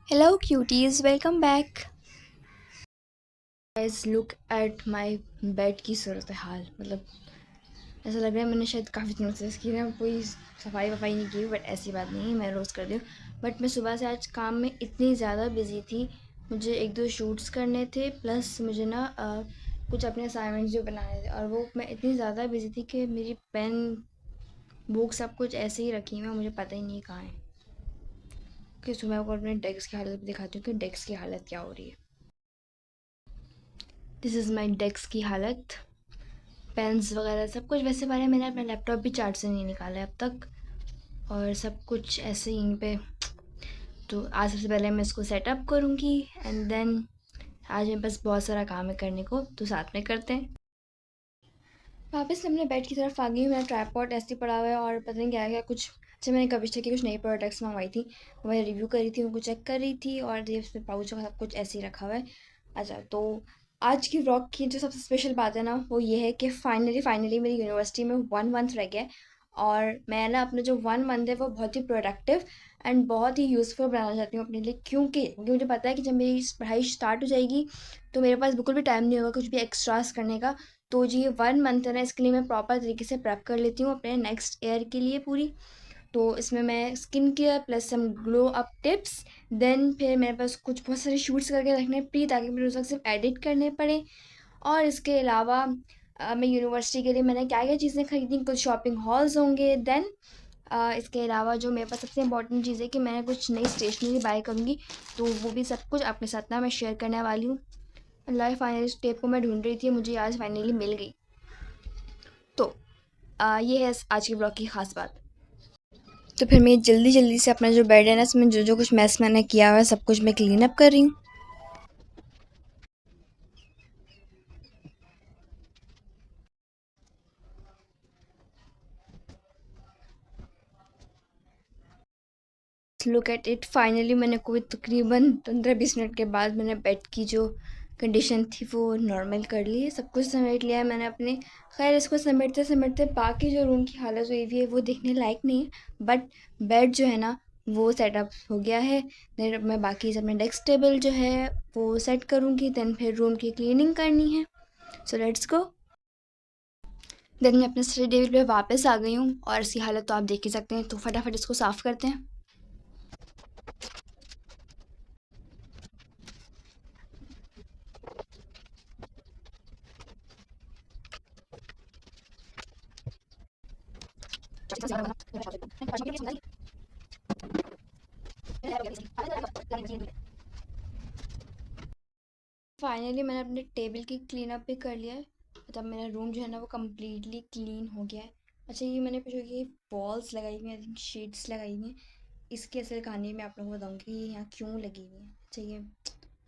Hello cuties, welcome back. Guys, look at my bed की सूरत हाल। मतलब ऐसा लग रहा है मैंने शायद काफ़ी दिनों से इसकी ना कोई सफाई वफाई नहीं की, बट ऐसी बात नहीं है, मैं रोज़ कर रही हूँ। बट मैं सुबह से आज काम में इतनी ज़्यादा बिजी थी, मुझे एक दो शूट्स करने थे, प्लस मुझे ना कुछ अपने असाइनमेंट्स जो बनाने थे, और वो मैं इतनी ज़्यादा बिजी थी कि मेरी पेन बुक सब कुछ ऐसे ही रखी हुई है, मुझे पता ही नहीं कहाँ है। कि सुबह को अपने डेस्क की हालत भी दिखाती हूँ कि डेस्क की हालत क्या हो रही है। दिस इज़ माई डेस्क की हालत। पेन्स वगैरह सब कुछ वैसे वाले, मैंने अपना लैपटॉप भी चार्ज से नहीं निकाला है अब तक, और सब कुछ ऐसे ही यहीं पे। तो आज सबसे पहले मैं इसको सेटअप करूँगी, एंड देन आज मेरे पास बहुत सारा काम है करने को, तो साथ में करते हैं। वापस मैं अपने बेड की तरफ आ गई हूँ। मेरा ट्राइपॉड ऐसे ही पड़ा हुआ है, और पता नहीं क्या क्या कुछ। अच्छा, मैंने कविष्ठा की कुछ नई प्रोडक्ट्स मंगवाई थी, वो मैं रिव्यू कर रही थी, उनको चेक कर रही थी, और ये उसमें पाउच का सब कुछ ऐसे ही रखा हुआ है। अच्छा, तो आज की व्लॉग की जो सबसे स्पेशल बात है ना, वो ये है कि फाइनली फाइनली मेरी यूनिवर्सिटी में 1 मंथ रह गया है, और मैं ना अपना जो 1 मंथ है वो बहुत ही प्रोडक्टिव एंड बहुत ही यूज़फुल बनाना चाहती हूँ अपने लिए, क्योंकि मुझे पता है कि जब मेरी पढ़ाई स्टार्ट हो जाएगी तो मेरे पास बिल्कुल भी टाइम नहीं होगा कुछ भी एक्स्ट्रास करने का। तो जी, ये 1 मंथ है ना, इसके लिए मैं प्रॉपर तरीके से प्रेप कर लेती हूँ अपने नेक्स्ट ईयर के लिए पूरी। तो इसमें मैं स्किन केयर प्लस सम ग्लो अप टिप्स, देन फिर मेरे पास कुछ बहुत सारे शूट्स करके रखने हैं प्री, ताकि मुझे उस वक्त सिर्फ एडिट करने पड़े। और इसके अलावा मैं यूनिवर्सिटी के लिए मैंने क्या क्या चीज़ें खरीदी, कुछ शॉपिंग हॉल्स होंगे। देन इसके अलावा जो मेरे पास सबसे इंपॉर्टेंट चीज़ है कि मैंने कुछ नई स्टेशनरी बाय करूँगी, तो वो भी सब कुछ आपके साथ ना मैं शेयर करने वाली हूँ। लाइफ फाइनली इस टेप को मैं ढूंढ रही थी, मुझे आज फाइनली मिल गई। तो ये है आज के ब्लॉग की ख़ास बात। तो फिर मैं जल्दी जल्दी से अपना जो बेड है ना, इसमें जो जो कुछ मैस मैंने किया हुआ है सब कुछ मैं क्लीन अप कर रही हूँ। लुक एट इट, फाइनली मैंने कोई तकरीबन 15-20 मिनट के बाद मैंने बेड की जो कंडीशन थी वो नॉर्मल कर ली है, सब कुछ समेट लिया है मैंने अपने। खैर, इसको समेटते समेटते बाकी जो रूम की हालत हुई हुई है वो देखने लायक नहीं है, बट बेड जो है ना वो सेटअप हो गया है। देन मैं बाकी अपने डेस्क टेबल जो है वो सेट करूँगी, देन फिर रूम की क्लीनिंग करनी है। So let's go. देन मैं अपने स्टडी टेबल पे वापस आ गई हूँ, और इसकी हालत तो आप देख ही सकते हैं, तो फटाफट इसको साफ़ करते हैं। फाइनली मैंने अपने टेबल की क्लीन अप भी कर लिया है, मतलब मेरा रूम जो है ना वो कम्प्लीटली क्लीन हो गया है। अच्छा, ये मैंने कुछ ये वॉल्स लगाई हुई हैं, आई थिंक शीट्स लगाई हुई हैं। इसकी असल कहानी मैं आप लोगों को बताऊँगी कि ये यहाँ क्यों लगी हुई है। अच्छा, ये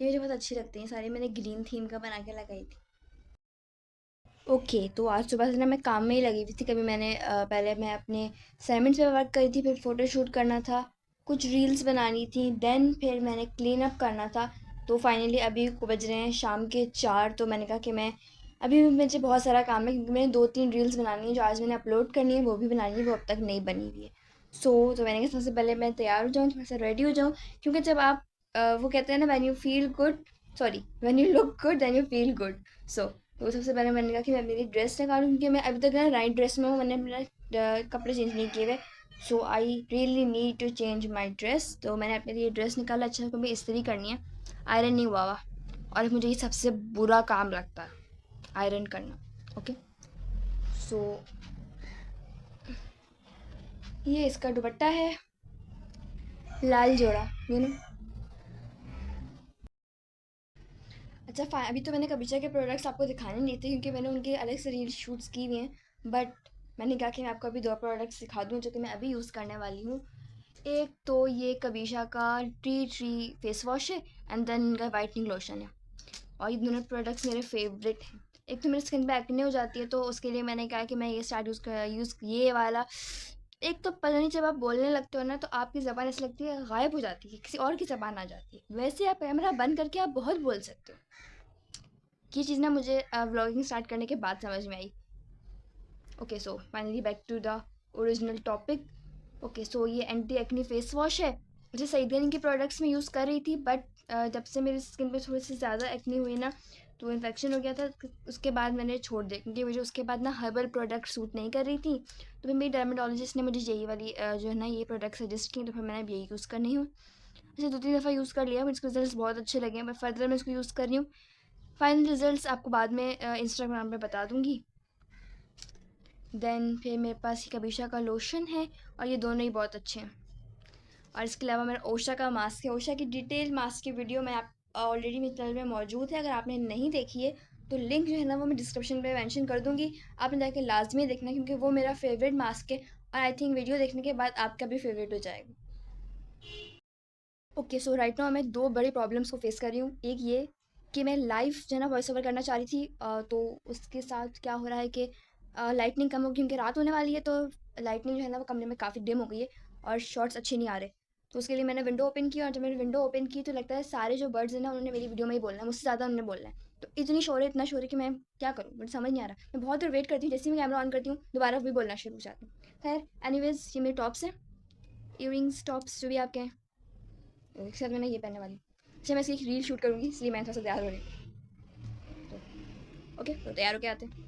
मुझे बहुत अच्छी लगती हैं सारी, मैंने ग्रीन थीम का बना के लगाई थी। ओके, तो आज सुबह से ना मैं काम में ही लगी हुई थी। कभी मैंने पहले मैं अपने असाइनमेंट्स पे वर्क करी थी, फिर फ़ोटो शूट करना था, कुछ रील्स बनानी थी, देन फिर मैंने क्लीन अप करना था। तो फाइनली अभी को बज रहे हैं शाम के 4, तो मैंने कहा कि मैं अभी भी मुझे बहुत सारा काम है, क्योंकि मैंने 2-3 रील्स बनानी है जो आज मैंने अपलोड करनी है, वो भी बनानी है, वो अब तक नहीं बनी हुई है। तो मैंने कहा सबसे पहले मैं तैयार हो जाऊँ, थोड़ा सा रेडी हो जाऊँ, क्योंकि जब आप वो कहते हैं ना, when you feel good, sorry, when you look good then you feel good. So तो सबसे पहले मैंने कहा कि मैं मेरी ड्रेस निकालूँ, क्योंकि मैं अभी तक ना नाइट ड्रेस में हूँ, मैंने अपना कपड़े चेंज नहीं किए हुए। So I really need to change my dress. तो मैंने अपने लिए ड्रेस निकाला, अच्छा क्योंकि इस्त्री करनी है, आयरन नहीं हुआ हुआ, और मुझे ये सबसे बुरा काम लगता है आयरन करना। ओके, सो ये इसका दुपट्टा है, लाल जोड़ा, यू नो। अच्छा, अभी तो मैंने कबिचा के प्रोडक्ट्स आपको दिखाने नहीं थे, क्योंकि मैंने उनके अलग से रील शूट्स की हुई हैं, बट मैंने कहा कि मैं आपको अभी 2 प्रोडक्ट्स दिखा दूँ जो कि मैं अभी यूज़ करने वाली हूँ। एक तो ये कबीशा का टी ट्री फेस वॉश है, एंड देन इनका वाइटनिंग लोशन है, और ये दोनों प्रोडक्ट्स मेरे फेवरेट हैं। एक तो मेरी स्किन पे एक्ने हो जाती है, तो उसके लिए मैंने कहा कि मैं ये स्टार्ट यूज़ ये वाला। एक तो पता नहीं, जब आप बोलने लगते हो ना तो आपकी ज़बान ऐसी लगती है गायब हो जाती है, किसी और की ज़बान आ जाती है, वैसे आप कैमरा बंद करके आप बहुत बोल सकते हो। ये चीज़ ना मुझे व्लॉगिंग स्टार्ट करने के बाद समझ में आई। Okay, so finally back to the original topic. Okay, so ये एंटी एक्नी फेस वॉश है, मुझे सईदेनी के प्रोडक्ट्स मैं यूज़ कर रही थी, बट जब से मेरी स्किन पे थोड़ी सी ज़्यादा एक्ने हुई ना, तो इन्फेक्शन हो गया था, उसके बाद मैंने छोड़ दिया, क्योंकि मुझे उसके बाद ना हर्बल प्रोडक्ट सूट नहीं कर रही थी। तो फिर मेरी डर्मेटोलॉजिस्ट ने मुझे यही वाली जो है ना ये प्रोडक्ट सजेस्ट की, तो फिर मैंने अब यही यूज़ करनी हूँ। अच्छा 2-3 दफ़ा यूज़ कर लिया, मुझे इसके रिजल्ट्स बहुत अच्छे लगे हैं, मैं फर्दर मैं इसको यूज़ कर रही हूँ। फाइनल रिजल्ट्स आपको बाद में इंस्टाग्राम पे बता दूँगी। देन फिर मेरे पास ये कबीशा का लोशन है, और ये दोनों ही बहुत अच्छे हैं। और इसके अलावा मेरा ओशा का मास्क है। ओशा की डिटेल मास्क की वीडियो मैं आप ऑलरेडी मेरे चैनल में मौजूद है, अगर आपने नहीं देखी है तो लिंक जो है ना वो मैं डिस्क्रिप्शन में मेंशन कर दूँगी। आपने जाके लाज़मी देखना, क्योंकि वो मेरा फ़ेवरेट मास्क है, और आई थिंक वीडियो देखने के बाद आपका भी फ़ेवरेट हो जाएगा। ओके, सो राइट नाउ मैं 2 बड़ी प्रॉब्लम्स को फ़ेस कर रही हूँ। एक ये कि मैं लाइव जो है ना वॉइस ओवर करना चाह रही थी, तो उसके साथ क्या हो रहा है कि लाइटनिंग कम होगी, क्योंकि रात होने वाली है, तो लाइटनिंग जो है ना वो कमरे में काफ़ी डिम हो गई है, और शॉट्स अच्छे नहीं आ रहे। तो उसके लिए मैंने विंडो ओपन की, और जब मैंने विंडो ओपन की तो लगता है सारे जो बर्ड्स हैं ना उन्होंने मेरी वीडियो में ही बोलना है, मुझसे ज़्यादा उन्होंने बोलना है। तो इतना शोर है कि मैं क्या करूँ? मुझे समझ नहीं आ रहा। मैं बहुत देर वेट करती हूँ, जैसे ही मैं कैमरा ऑन करती हूँ दोबारा भी बोलना शुरू हो जाते हैं। खैर एनीवेज़, ये मेरे टॉप्स हैं, इयररिंग्स, टॉप्स जो भी आप कहें। एक साथ मैंने ये पहनने वाली। अच्छा मैं इसकी एक रील शूट करूँगी, इसलिए मैं थोड़ा सा तैयार हो रही हूँ। तो ओके, तो तैयार होके आते हैं।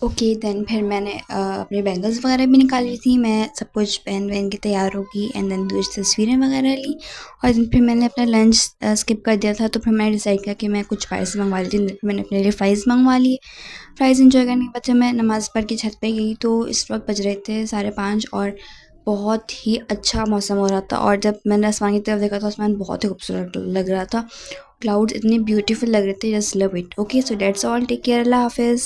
ओके देन फिर मैंने अपने बैंगल्स वगैरह भी निकाली थी, मैं सब कुछ पहन वहन के तैयार होगी, एंड देन कुछ तस्वीरें वगैरह ली, और then फिर मैंने अपना लंच स्किप कर दिया था, तो फिर मैंने डिसाइड किया कि मैं कुछ फ्राइज़ मंगवा लेती हूँ। मैंने अपने लिए फ़्राइज़ मंगवा लिए। फ़्राइज़ एंजॉय करने के बाद जब मैं नमाज़ पढ़ के छत पे गई, तो इस वक्त बज रहे थे 5:30, और बहुत ही अच्छा मौसम हो रहा था, और जब मैंने आसमान की तरफ देखा तो आसमान बहुत ही खूबसूरत लग रहा था। क्लाउड्स इतने ब्यूटीफुल लग रहे थे, just love it. Okay, so that's all, take care, अल्लाह हाफिज़।